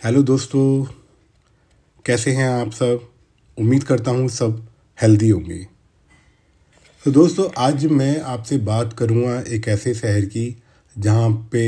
Hello दोस्तों, कैसे हैं आप सब। उम्मीद करता हूँ सब हेल्दी होंगे। तो दोस्तों, आज मैं आपसे बात करूँगा एक ऐसे शहर की जहाँ पे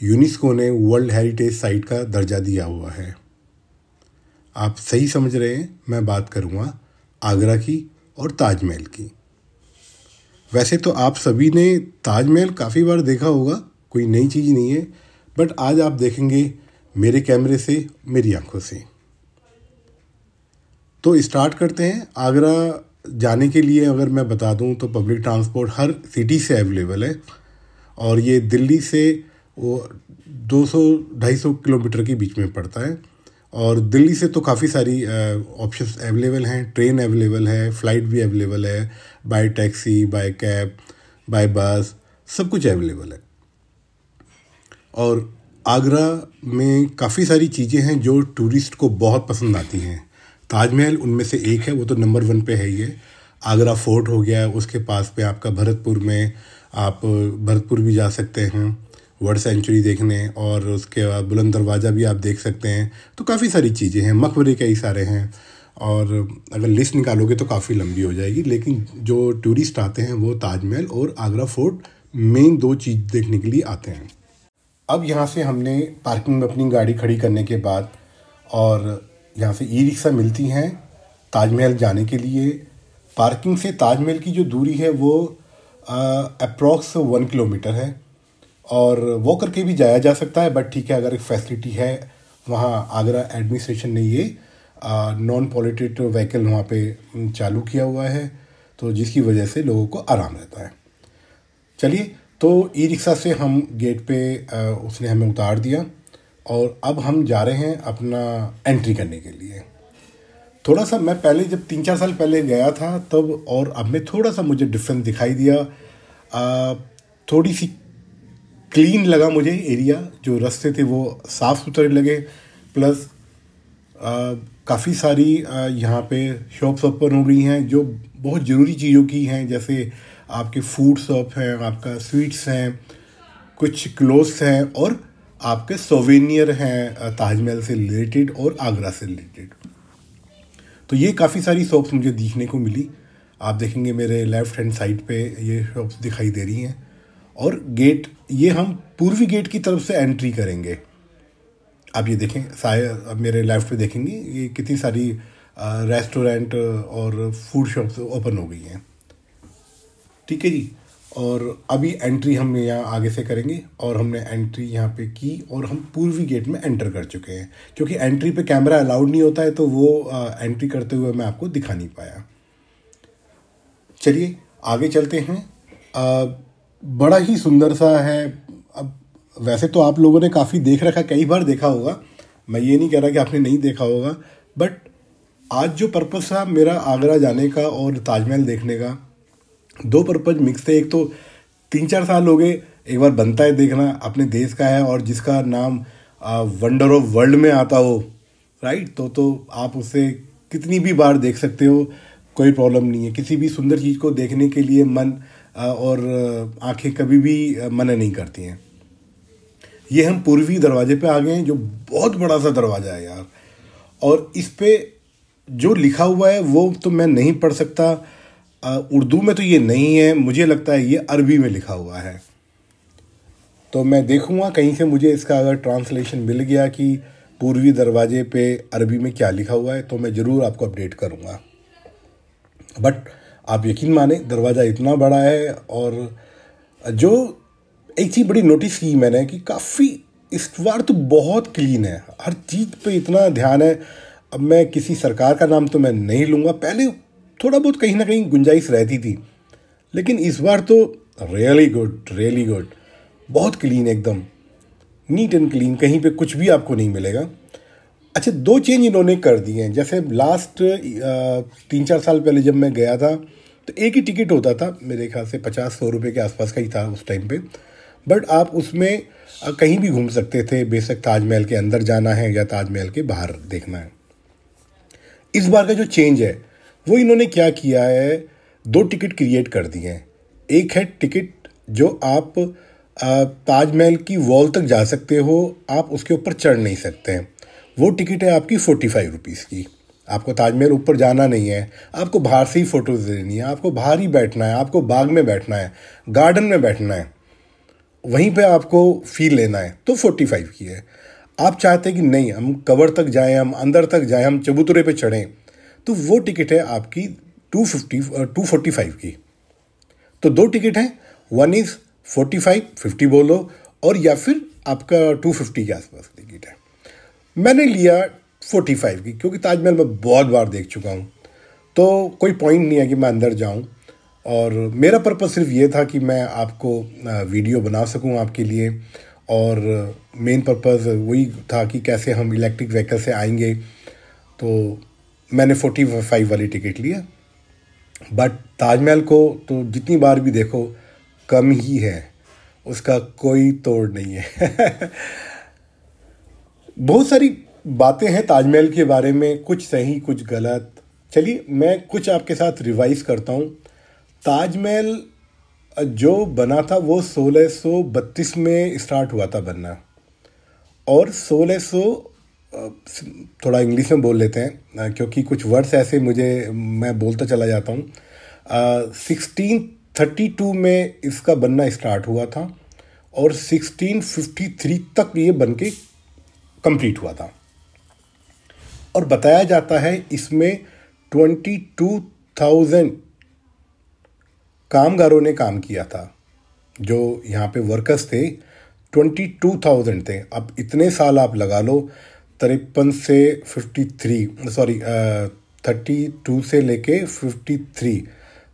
यूनेस्को ने वर्ल्ड हेरिटेज साइट का दर्जा दिया हुआ है। आप सही समझ रहे हैं, मैं बात करूँगा आगरा की और ताजमहल की। वैसे तो आप सभी ने ताजमहल काफ़ी बार देखा होगा, कोई नई चीज़ नहीं है, बट आज आप देखेंगे मेरे कैमरे से, मेरी आंखों से। तो स्टार्ट करते हैं। आगरा जाने के लिए अगर मैं बता दूं तो पब्लिक ट्रांसपोर्ट हर सिटी से अवेलेबल है, और ये दिल्ली से वो 200-250 किलोमीटर के बीच में पड़ता है। और दिल्ली से तो काफ़ी सारी ऑप्शंस अवेलेबल हैं। ट्रेन अवेलेबल है, फ़्लाइट भी अवेलेबल है, by taxi, by cab, by bus, सब कुछ अवेलेबल है। और आगरा में काफ़ी सारी चीज़ें हैं जो टूरिस्ट को बहुत पसंद आती हैं। ताजमहल उनमें से एक है, वो तो नंबर 1 पे है ही है। आगरा फोर्ट हो गया, उसके पास पे आपका भरतपुर में आप भरतपुर भी जा सकते हैं वर्ल्ड सेंचुरी देखने, और उसके बाद बुलंद दरवाज़ा भी आप देख सकते हैं। तो काफ़ी सारी चीज़ें हैं, मकबरे कई सारे हैं, और अगर लिस्ट निकालोगे तो काफ़ी लंबी हो जाएगी। लेकिन जो टूरिस्ट आते हैं वो ताजमहल और आगरा फोर्ट मेन 2 चीज़ देखने के लिए आते हैं। अब यहाँ से हमने पार्किंग में अपनी गाड़ी खड़ी करने के बाद, और यहाँ से ई रिक्शा मिलती हैं ताजमहल जाने के लिए। पार्किंग से ताजमहल की जो दूरी है वो अप्रॉक्स 1 किलोमीटर है, और वो करके भी जाया जा सकता है। बट ठीक है, अगर एक फैसिलिटी है वहाँ, आगरा एडमिनिस्ट्रेशन ने ये नॉन पॉल्यूटेड व्हीकल वहाँ पे चालू किया हुआ है, तो जिसकी वजह से लोगों को आराम रहता है। चलिए, तो ई रिक्शा से हम गेट पे उसने हमें उतार दिया, और अब हम जा रहे हैं अपना एंट्री करने के लिए। थोड़ा सा मैं पहले जब 3-4 साल पहले गया था तब, और अब में थोड़ा सा मुझे डिफरेंस दिखाई दिया। थोड़ी सी क्लीन लगा मुझे एरिया, जो रास्ते थे वो साफ़ सुथरे लगे। प्लस काफ़ी सारी यहाँ पे शॉप्स ओपन हो रही हैं जो बहुत ज़रूरी चीज़ों की हैं, जैसे आपके फूड शॉप हैं, आपका स्वीट्स हैं, कुछ क्लोथ्स हैं, और आपके सोवेनियर हैं ताजमहल से रिलेटेड और आगरा से रिलेटेड। तो ये काफ़ी सारी शॉप्स मुझे देखने को मिली। आप देखेंगे मेरे लेफ़्ट हैंड साइड पे ये शॉप्स दिखाई दे रही हैं। और गेट, ये हम पूर्वी गेट की तरफ से एंट्री करेंगे। आप ये देखें, शायद मेरे लेफ़्ट पे देखेंगे ये कितनी सारी रेस्टोरेंट और फूड शॉप्स ओपन हो गई हैं। ठीक है जी। और अभी एंट्री हम यहाँ आगे से करेंगे, और हमने एंट्री यहाँ पे की और हम पूर्वी गेट में एंटर कर चुके हैं। क्योंकि एंट्री पे कैमरा अलाउड नहीं होता है, तो वो एंट्री करते हुए मैं आपको दिखा नहीं पाया। चलिए आगे चलते हैं। बड़ा ही सुंदर सा है। अब वैसे तो आप लोगों ने काफ़ी देख रखा, कई बार देखा होगा, मैं ये नहीं कह रहा कि आपने नहीं देखा होगा, बट आज जो पर्पस था मेरा आगरा जाने का और ताजमहल देखने का, 2 पर्पज मिक्स थे। एक तो 3-4 साल हो गए, एक बार बनता है देखना, अपने देश का है और जिसका नाम वंडर ऑफ वर्ल्ड में आता हो, राइट। तो आप उसे कितनी भी बार देख सकते हो, कोई प्रॉब्लम नहीं है। किसी भी सुंदर चीज़ को देखने के लिए मन और आंखें कभी भी मना नहीं करती हैं। ये हम पूर्वी दरवाजे पे आ गए हैं, जो बहुत बड़ा सा दरवाज़ा है यार। और इस पे जो लिखा हुआ है वो तो मैं नहीं पढ़ सकता, उर्दू में तो ये नहीं है, मुझे लगता है ये अरबी में लिखा हुआ है। तो मैं देखूंगा कहीं से मुझे इसका अगर ट्रांसलेशन मिल गया कि पूर्वी दरवाजे पे अरबी में क्या लिखा हुआ है, तो मैं ज़रूर आपको अपडेट करूंगा। बट आप यकीन माने, दरवाज़ा इतना बड़ा है। और जो एक चीज़ बड़ी नोटिस की मैंने कि काफ़ी इस बार तो बहुत क्लीन है, हर चीज़ पे इतना ध्यान है। अब मैं किसी सरकार का नाम तो मैं नहीं लूँगा, पहले थोड़ा बहुत कहीं ना कहीं गुंजाइश रहती थी, लेकिन इस बार तो रियली गुड, बहुत क्लीन, एकदम नीट एंड क्लीन, कहीं पे कुछ भी आपको नहीं मिलेगा। अच्छा, 2 चेंज इन्होंने कर दिए हैं। जैसे लास्ट 3-4 साल पहले जब मैं गया था तो एक ही टिकट होता था, मेरे ख्याल से 50-100 रुपये के आसपास का ही था उस टाइम पे। बट आप उसमें कहीं भी घूम सकते थे, बेशक ताजमहल के अंदर जाना है या ताजमहल के बाहर देखना है। इस बार का जो चेंज है वो इन्होंने क्या किया है, 2 टिकट क्रिएट कर दिए हैं। एक है टिकट जो आप ताजमहल की वॉल तक जा सकते हो, आप उसके ऊपर चढ़ नहीं सकते हैं। वो टिकट है आपकी 45 रुपीज़ की। आपको ताजमहल ऊपर जाना नहीं है, आपको बाहर से ही फ़ोटोज़ लेनी है, आपको बाहर ही बैठना है, आपको बाग में बैठना है, गार्डन में बैठना है, वहीं पे आपको फील लेना है, तो 45 की है। आप चाहते हैं कि नहीं हम कवर तक जाएं, हम अंदर तक जाएं, हम चबूतरे पे चढ़ें, तो वो टिकट है आपकी 245 की। तो दो टिकट हैं, वन इज़ 45, 50 बोलो, और या फिर आपका 250 के आसपास टिकट है। मैंने लिया 45 की क्योंकि ताजमहल मैं बहुत बार देख चुका हूँ, तो कोई पॉइंट नहीं है कि मैं अंदर जाऊँ। और मेरा पर्पस सिर्फ ये था कि मैं आपको वीडियो बना सकूँ आपके लिए, और मेन पर्पस वही था कि कैसे हम इलेक्ट्रिक व्हीकल से आएंगे। तो मैंने 45 वाली टिकट लिया। बट ताजमहल को तो जितनी बार भी देखो कम ही है, उसका कोई तोड़ नहीं है। बहुत सारी बातें हैं ताजमहल के बारे में, कुछ सही कुछ गलत। चलिए मैं कुछ आपके साथ रिवाइज करता हूँ। ताजमहल जो बना था वो 1632 में स्टार्ट हुआ था बनना, और 1600 थोड़ा इंग्लिश में बोल लेते हैं क्योंकि कुछ वर्ड्स ऐसे मैं बोलता चला जाता हूँ। 1632 में इसका बनना स्टार्ट हुआ था, और 1653 तक ये बन के कंप्लीट हुआ था। और बताया जाता है इसमें 22,000 कामगारों ने काम किया था। जो यहाँ पे वर्कर्स थे 22,000 थे। अब इतने साल आप लगा लो, 53 से 32 से लेके 53,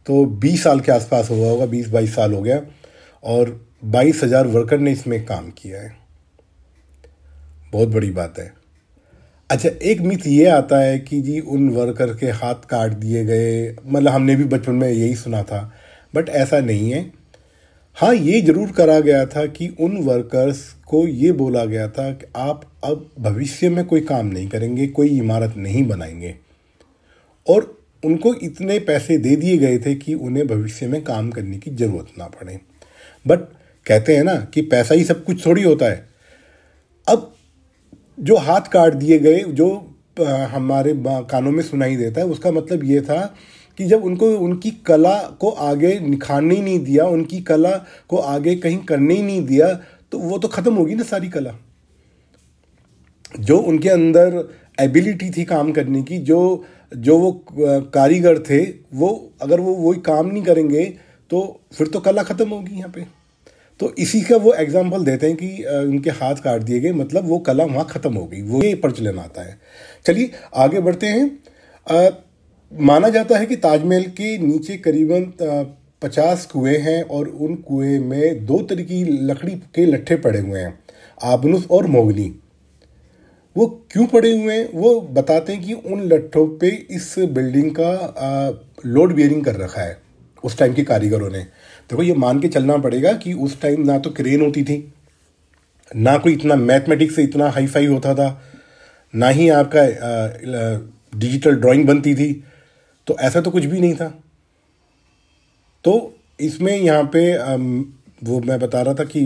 तो 20 साल के आसपास हुआ होगा, 20-22 साल हो गया, और 22,000 वर्कर ने इसमें काम किया है। बहुत बड़ी बात है। अच्छा, एक मिथ ये आता है कि जी उन वर्कर के हाथ काट दिए गए, मतलब हमने भी बचपन में यही सुना था, बट ऐसा नहीं है। हाँ, ये जरूर करा गया था कि उन वर्कर्स को ये बोला गया था कि आप अब भविष्य में कोई काम नहीं करेंगे, कोई इमारत नहीं बनाएंगे, और उनको इतने पैसे दे दिए गए थे कि उन्हें भविष्य में काम करने की ज़रूरत ना पड़े। बट कहते हैं ना कि पैसा ही सब कुछ थोड़ी होता है। अब जो हाथ काट दिए गए, जो हमारे कानों में सुनाई देता है, उसका मतलब ये था कि जब उनको उनकी कला को आगे निखारने ही नहीं दिया, उनकी कला को आगे कहीं करने ही नहीं दिया, तो वो तो ख़त्म होगी ना सारी कला। जो उनके अंदर एबिलिटी थी काम करने की, जो वो कारीगर थे, वो अगर वो वही काम नहीं करेंगे तो फिर तो कला ख़त्म होगी यहाँ पे। तो इसी का वो एग्जाम्पल देते हैं कि उनके हाथ काट दिए गए, मतलब वो कला वहाँ ख़त्म हो गई, वो ये प्रचलन आता है। चलिए आगे बढ़ते हैं। माना जाता है कि ताजमहल के नीचे करीबन 50 कुएं हैं, और उन कुएं में 2 तरह की लकड़ी के लट्ठे पड़े हुए हैं, आबनुस और मोगनी। वो क्यों पड़े हुए हैं वो बताते हैं कि उन लट्ठों पे इस बिल्डिंग का लोड बियरिंग कर रखा है उस टाइम के कारीगरों ने। देखो ये मान के चलना पड़ेगा कि उस टाइम ना तो क्रेन होती थी, ना कोई इतना मैथमेटिक्स से इतना हाई फाई होता था, ना ही आपका डिजिटल ड्राइंग बनती थी, तो ऐसा तो कुछ भी नहीं था। तो इसमें यहाँ पे वो मैं बता रहा था कि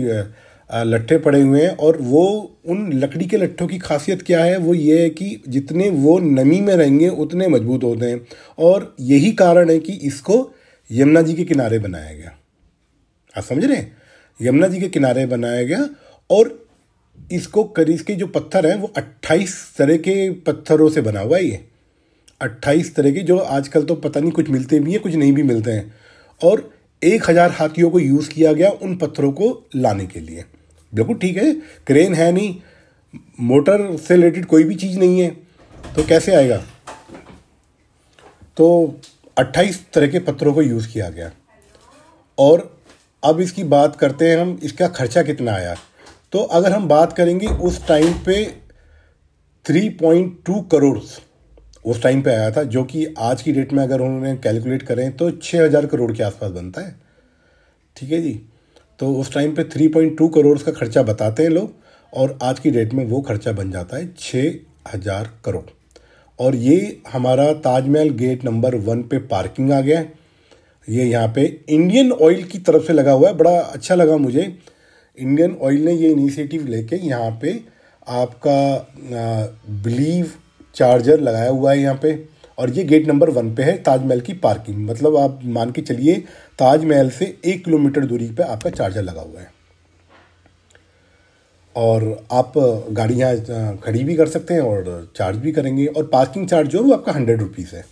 लट्ठे पड़े हुए हैं, और वो उन लकड़ी के लट्ठों की खासियत क्या है, वो ये है कि जितने वो नमी में रहेंगे उतने मजबूत होते हैं, और यही कारण है कि इसको यमुना जी के किनारे बनाया गया। आप समझ रहे हैं, यमुना जी के किनारे बनाया गया, और इसको करीब के जो पत्थर हैं वो 28 तरह के पत्थरों से बना हुआ है। ये 28 तरह के, जो आजकल तो पता नहीं कुछ मिलते भी हैं कुछ नहीं भी मिलते हैं, और 1000 हाथियों को यूज़ किया गया उन पत्थरों को लाने के लिए। बिल्कुल ठीक है, क्रेन है नहीं, मोटर से रिलेटेड कोई भी चीज़ नहीं है, तो कैसे आएगा। तो 28 तरह के पत्थरों को यूज़ किया गया। और अब इसकी बात करते हैं हम, इसका खर्चा कितना आया। तो अगर हम बात करेंगे उस टाइम पे 3.2 करोड़ उस टाइम पे आया था, जो कि आज की डेट में अगर उन्होंने कैलकुलेट करें तो 6000 करोड़ के आसपास बनता है। ठीक है जी, तो उस टाइम पे 3.2 करोड़ का खर्चा बताते हैं लोग, और आज की डेट में वो खर्चा बन जाता है 6000 करोड़। और ये हमारा ताजमहल गेट नंबर 1 पे पार्किंग आ गया है। ये यहाँ पे इंडियन ऑयल की तरफ से लगा हुआ है, बड़ा अच्छा लगा मुझे। इंडियन ऑयल ने ये इनिशिएटिव लेके यहाँ पे आपका बिलीव चार्जर लगाया हुआ है यहाँ पे, और ये गेट नंबर 1 पे है ताजमहल की पार्किंग। मतलब आप मान के चलिए ताजमहल से 1 किलोमीटर दूरी पे आपका चार्जर लगा हुआ है, और आप गाड़ी यहाँ खड़ी भी कर सकते हैं और चार्ज भी करेंगे। और पार्किंग चार्ज जो है वो आपका 100 रुपीज़ है,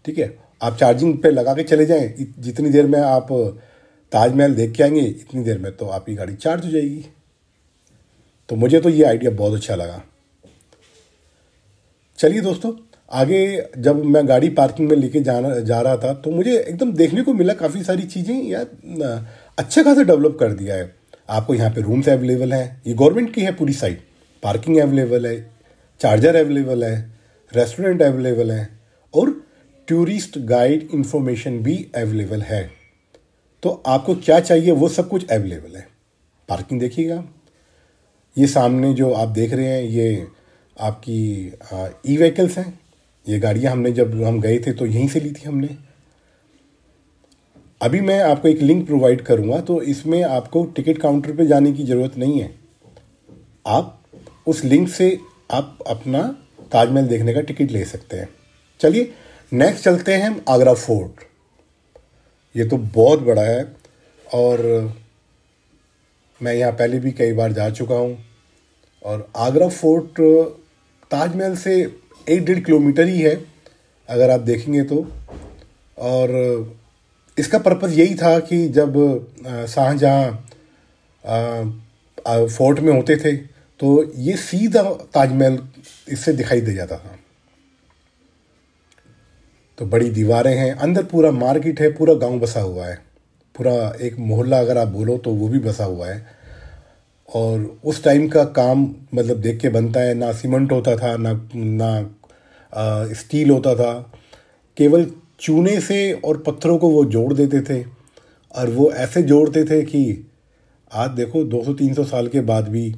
ठीक है। आप चार्जिंग पे लगा के चले जाएं, जितनी देर में आप ताजमहल देख के आएंगे इतनी देर में तो आपकी गाड़ी चार्ज हो जाएगी। तो मुझे तो ये आइडिया बहुत अच्छा लगा। चलिए दोस्तों, आगे जब मैं गाड़ी पार्किंग में लेके जा रहा था तो मुझे एकदम देखने को मिला काफ़ी सारी चीज़ें यार अच्छा खासा डेवलप कर दिया है। आपको यहाँ पे रूम्स अवेलेबल हैं, ये गवर्नमेंट की है पूरी साइट, पार्किंग अवेलेबल है, चार्जर अवेलेबल है, रेस्टोरेंट अवेलेबल है, और टूरिस्ट गाइड इंफॉर्मेशन भी अवेलेबल है। तो आपको क्या चाहिए वो सब कुछ अवेलेबल है। पार्किंग देखिएगा, ये सामने जो आप देख रहे हैं ये आपकी ई व्हीकल्स हैं। ये गाड़ियाँ हमने जब हम गए थे तो यहीं से ली थी हमने। अभी मैं आपको एक लिंक प्रोवाइड करूँगा, तो इसमें आपको टिकट काउंटर पे जाने की ज़रूरत नहीं है। आप उस लिंक से आप अपना ताजमहल देखने का टिकट ले सकते हैं। चलिए नेक्स्ट चलते हैं हम आगरा फोर्ट। ये तो बहुत बड़ा है और मैं यहाँ पहले भी कई बार जा चुका हूँ। और आगरा फोर्ट ताजमहल से 1-1.5 किलोमीटर ही है अगर आप देखेंगे तो। और इसका पर्पज़ यही था कि जब शाहजहाँ फोर्ट में होते थे तो ये सीधा ताजमहल इससे दिखाई दे जाता था। तो बड़ी दीवारें हैं, अंदर पूरा मार्केट है, पूरा गांव बसा हुआ है, पूरा एक मोहल्ला अगर आप बोलो तो वो भी बसा हुआ है। और उस टाइम का काम मतलब देख के बनता है, ना सीमेंट होता था ना स्टील होता था, केवल चूने से और पत्थरों को वो जोड़ देते थे। और वो ऐसे जोड़ते थे कि आज देखो 200-300 साल के बाद भी,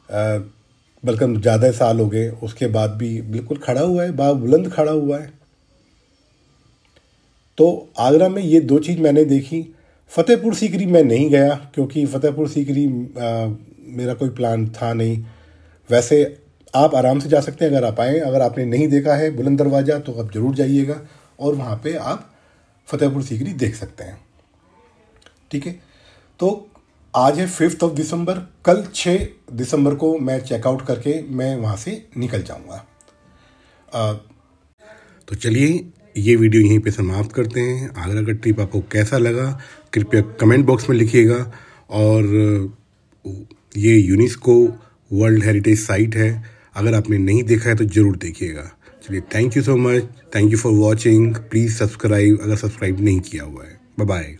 बल्कि ज़्यादा साल हो गए उसके बाद भी बिल्कुल खड़ा हुआ है, बाबुलंद खड़ा हुआ है। तो आगरा में ये 2 चीज़ मैंने देखी। फतेहपुर सीकरी मैं नहीं गया क्योंकि फतेहपुर सीकरी मेरा कोई प्लान था नहीं। वैसे आप आराम से जा सकते हैं अगर आप आएँ। अगर आपने नहीं देखा है बुलंद दरवाज़ा तो आप ज़रूर जाइएगा और वहाँ पे आप फतेहपुर सीकरी देख सकते हैं, ठीक है। तो आज है 5 दिसंबर, कल 6 दिसंबर को मैं चेकआउट करके मैं वहाँ से निकल जाऊँगा। तो चलिए ये वीडियो यहीं पे समाप्त करते हैं। आगरा का ट्रिप आपको कैसा लगा कृपया कमेंट बॉक्स में लिखिएगा। और ये यूनेस्को वर्ल्ड हेरिटेज साइट है, अगर आपने नहीं देखा है तो ज़रूर देखिएगा। चलिए thank you so much, thank you for watching. Please subscribe अगर सब्सक्राइब नहीं किया हुआ है। Bye bye.